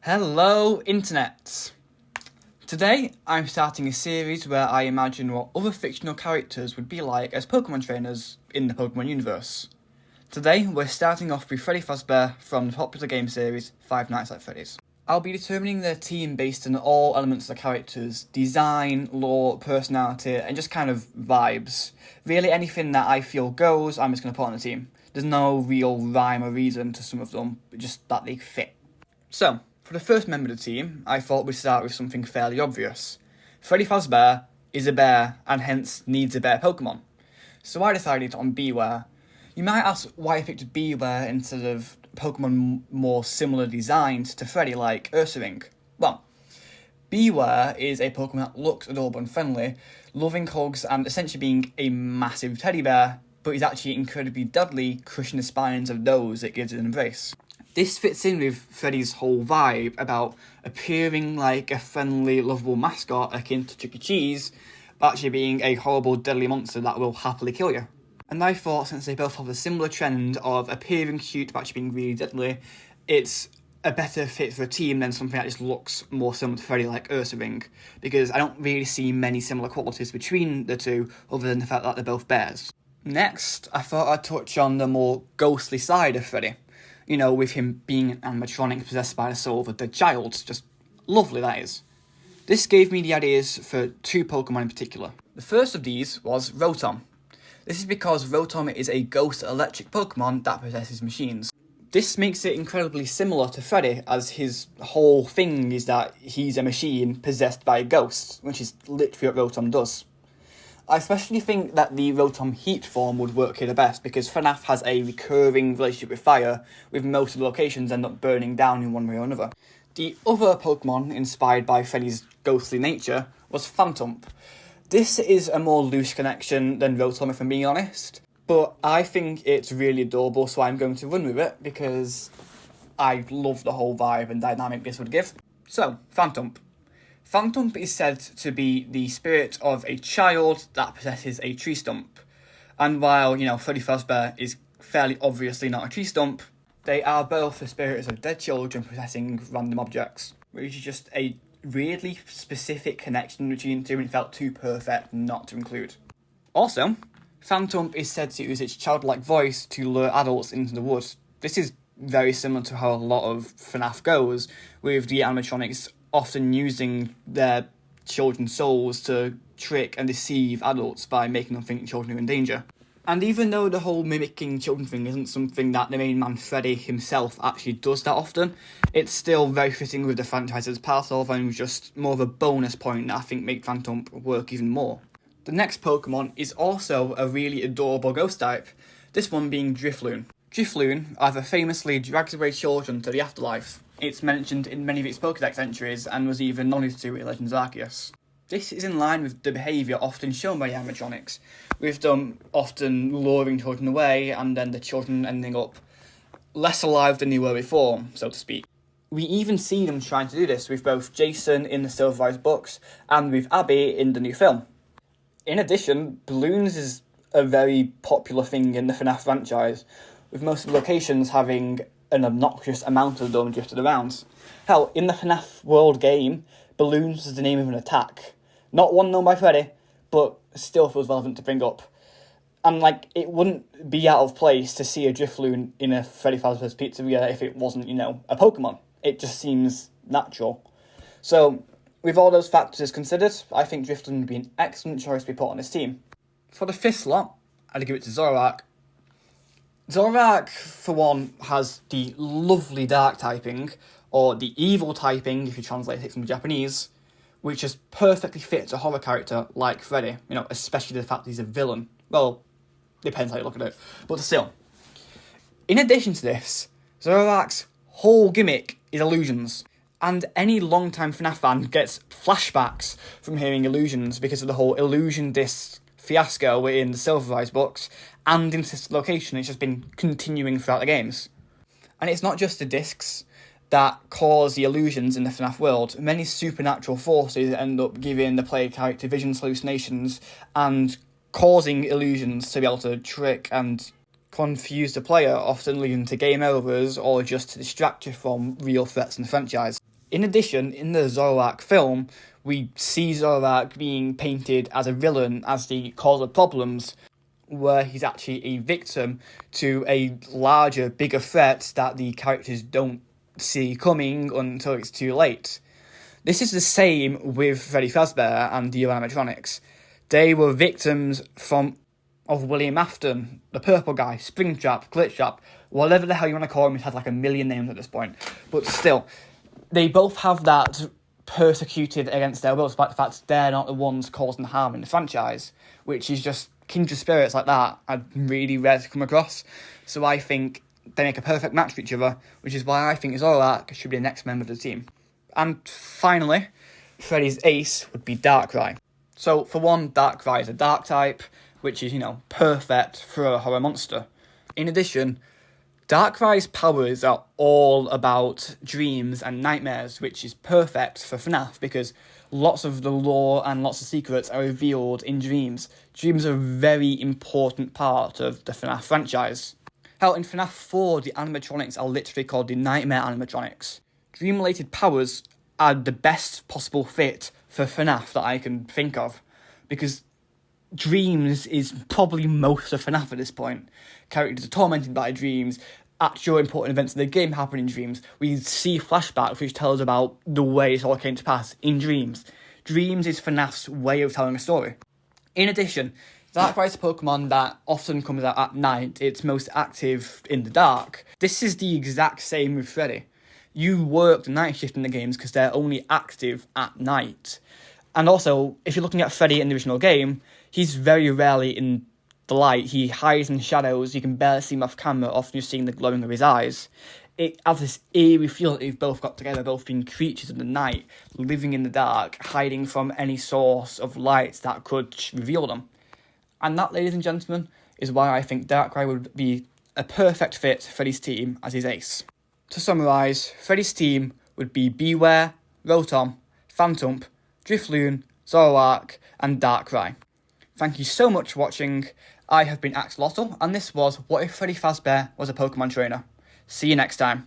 Hello, Internet! Today, I'm starting a series where I imagine what other fictional characters would be like as Pokémon trainers in the Pokémon universe. Today, we're starting off with Freddy Fazbear from the popular game series Five Nights at Freddy's. I'll be determining their team based on all elements of the characters, design, lore, personality, and just kind of vibes. Really anything that I feel goes, I'm just going to put on the team. There's no real rhyme or reason to some of them, but just that they fit. So, for the first member of the team, I thought we'd start with something fairly obvious. Freddy Fazbear is a bear, and hence needs a bear Pokemon. So I decided on Beware. You might ask why I picked Beware instead of Pokemon more similar designed to Freddy like Ursaring. Well, Beware is a Pokemon that looks adorable and friendly, loving hugs and essentially being a massive teddy bear, but is actually incredibly deadly, crushing the spines of those it gives an embrace. This fits in with Freddy's whole vibe about appearing like a friendly, lovable mascot akin to Chuck E. Cheese, but actually being a horrible, deadly monster that will happily kill you. And I thought, since they both have a similar trend of appearing cute but actually being really deadly, it's a better fit for a team than something that just looks more similar to Freddy like Ursaring, because I don't really see many similar qualities between the two other than the fact that they're both bears. Next, I thought I'd touch on the more ghostly side of Freddy. You know, with him being an animatronic possessed by the soul of a dead child. Just lovely, that is. This gave me the ideas for two Pokemon in particular. The first of these was Rotom. This is because Rotom is a ghost electric Pokemon that possesses machines. This makes it incredibly similar to Freddy, as his whole thing is that he's a machine possessed by a ghost, which is literally what Rotom does. I especially think that the Rotom Heat form would work here the best, because FNAF has a recurring relationship with fire, with most of the locations end up burning down in one way or another. The other Pokemon inspired by Freddy's ghostly nature was Phantump. This is a more loose connection than Rotom, if I'm being honest, but I think it's really adorable, so I'm going to run with it, because I love the whole vibe and dynamic this would give. So, Phantump. Phantump is said to be the spirit of a child that possesses a tree stump. And while, Freddy Fazbear is fairly obviously not a tree stump, they are both the spirits of dead children possessing random objects, which is just a weirdly specific connection between the two, and it felt too perfect not to include. Also, Phantump is said to use its childlike voice to lure adults into the woods. This is very similar to how a lot of FNAF goes, with the animatronics often using their children's souls to trick and deceive adults by making them think children are in danger. And even though the whole mimicking children thing isn't something that the main man Freddy himself actually does that often, it's still very fitting with the franchise's part of, and just more of a bonus point that I think make Phantump work even more. The next Pokemon is also a really adorable ghost type, this one being Drifloon. Drifloon either famously drags away children to the afterlife. It's mentioned in many of its Pokédex entries and was even nodded to in Legends Arceus. This is in line with the behaviour often shown by animatronics, with them often luring children away and then the children ending up less alive than they were before, so to speak. We even see them trying to do this with both Jason in the Silver Eyes books and with Abby in the new film. In addition, balloons is a very popular thing in the FNAF franchise, with most of the locations having an obnoxious amount of them drifted around. Hell, in the FNAF World game, balloons is the name of an attack. Not one known by Freddy, but still feels relevant to bring up. And, it wouldn't be out of place to see a Drifloon in a Freddy Fazbear's Pizzeria if it wasn't, a Pokemon. It just seems natural. So, with all those factors considered, I think Drifloon would be an excellent choice to be put on this team. For the fifth slot, I'd give it to Zoroark. Zoroark, for one, has the lovely dark typing, or the evil typing if you translate it from Japanese, which just perfectly fits a horror character like Freddy, especially the fact that he's a villain. Well, depends how you look at it, but still. In addition to this, Zoroark's whole gimmick is illusions, and any long-time FNAF fan gets flashbacks from hearing illusions because of the whole illusion disc fiasco in the Silver Eyes books, and in this location, it's just been continuing throughout the games. And it's not just the discs that cause the illusions in the FNAF world. Many supernatural forces end up giving the player character visions, hallucinations, and causing illusions to be able to trick and confuse the player, often leading to game overs or just to distract you from real threats in the franchise. In addition, in the Zoroark film, we see Zoroark being painted as a villain, as the cause of problems, where he's actually a victim to a larger, bigger threat that the characters don't see coming until it's too late. This is the same with Freddy Fazbear and the animatronics. They were victims of William Afton, the purple guy, Springtrap, Glitchtrap, whatever the hell you want to call him. He's had like a million names at this point. But still, they both have that persecuted against their will, despite the fact they're not the ones causing harm in the franchise, which is just kindred spirits like that I'd really rare to come across. So I think they make a perfect match for each other, which is why I think Zoroark should be the next member of the team. And finally, Freddy's ace would be Darkrai. So for one, Darkrai is a dark type, which is, perfect for a horror monster. In addition, Darkrai's powers are all about dreams and nightmares, which is perfect for FNAF because lots of the lore and lots of secrets are revealed in dreams. Dreams are a very important part of the FNAF franchise. Hell, in FNAF 4, the animatronics are literally called the Nightmare animatronics. Dream-related powers are the best possible fit for FNAF that I can think of, because dreams is probably most of FNAF at this point. Characters are tormented by dreams. Actual important events in the game happen in dreams. We see flashbacks which tell us about the way it all came to pass in dreams. Dreams is FNAF's way of telling a story. In addition, Darkrai is a Pokemon that often comes out at night. It's most active in the dark. This is the exact same with Freddy. You work the night shift in the games because they're only active at night. And also, if you're looking at Freddy in the original game, he's very rarely in the light. He hides in shadows. You can barely see him off camera, often just seeing the glowing of his eyes. It has this eerie feel that they've both got together, both being creatures of the night, living in the dark, hiding from any source of light that could reveal them. And that, ladies and gentlemen, is why I think Darkrai would be a perfect fit for Freddy's team as his ace. To summarise, Freddy's team would be Beware, Rotom, Phantump, Drifloon, Zoroark, and Darkrai. Thank you so much for watching. I have been Axolotl, and this was What If Freddy Fazbear Was a Pokemon Trainer. See you next time.